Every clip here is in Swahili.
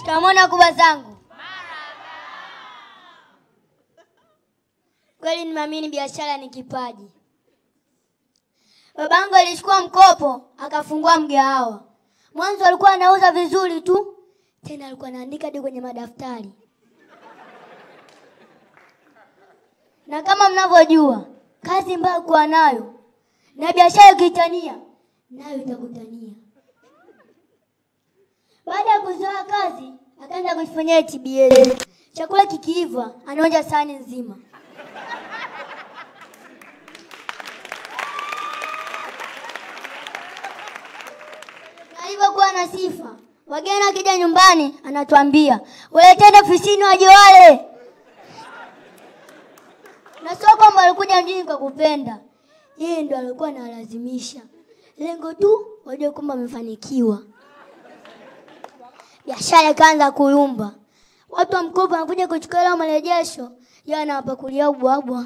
Shikamona kubwa zangu. Kweli nimeamini biashara ni kipaji. Babangu alichukua mkopo, akafungua mgahawa. Mwanzo alikuwa anauza vizuri tu, tena alikuwa anaandika hadi kwenye madaftari. Na kama mnavyojua, kazi mbaya kuwa nayo na biashara ikitania, nayo itakutania. Baada ya kuzoea kazi, akaanza kujifanyia TBS. Chakula kikiiva, anaonja sahani nzima. Alivyokuwa na sifa, wageni wakija nyumbani anatuambia, "Waleteni ofisini waje wale." Na sio kwamba alikuja mjini kwa kupenda. Yeye ndo alikuwa analazimisha. Lengo tu wajue kwamba amefanikiwa. Biashara ikaanza kuyumba. Watu wa mkopo wanakuja kuchukua hela marejesho, yeye anawapakulia ubwabwa.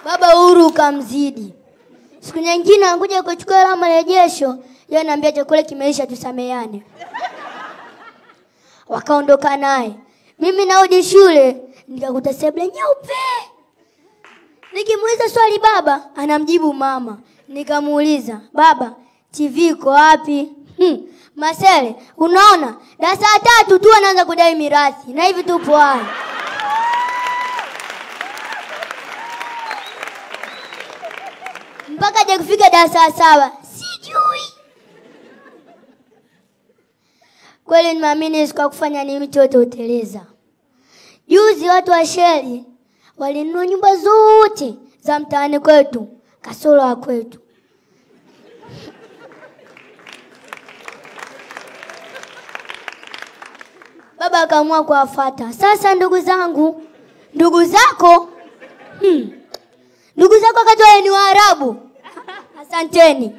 Baba Uhuru kamzidi. Siku nyingine anakuja kuchukua hela marejesho, yeye anaambia chakula kimeisha tusameane. Wakaondoka naye. Mimi narudi shule, nikakuta sebule nyeupe. Nikimuuliza swali baba, anamjibu mama. Nikamuuliza, "Baba, TV iko wapi?" Masele, unaona? Darasa 3 tu anaanza kudai mirathi. Na hivi tupo hai. Mpaka je kufika darasa 7, sijui. Kweli nimeamini sikuwa kufanya nini chochote uteleza. Juzi watu wa Sheli walinunua nyumba zote za mtaani kwetu, kasoro wa kwetu. Baba akaamua kuwafuata. Sasa ndugu zangu, ndugu zako? Ndugu zako katoa ni Waarabu. Asanteni.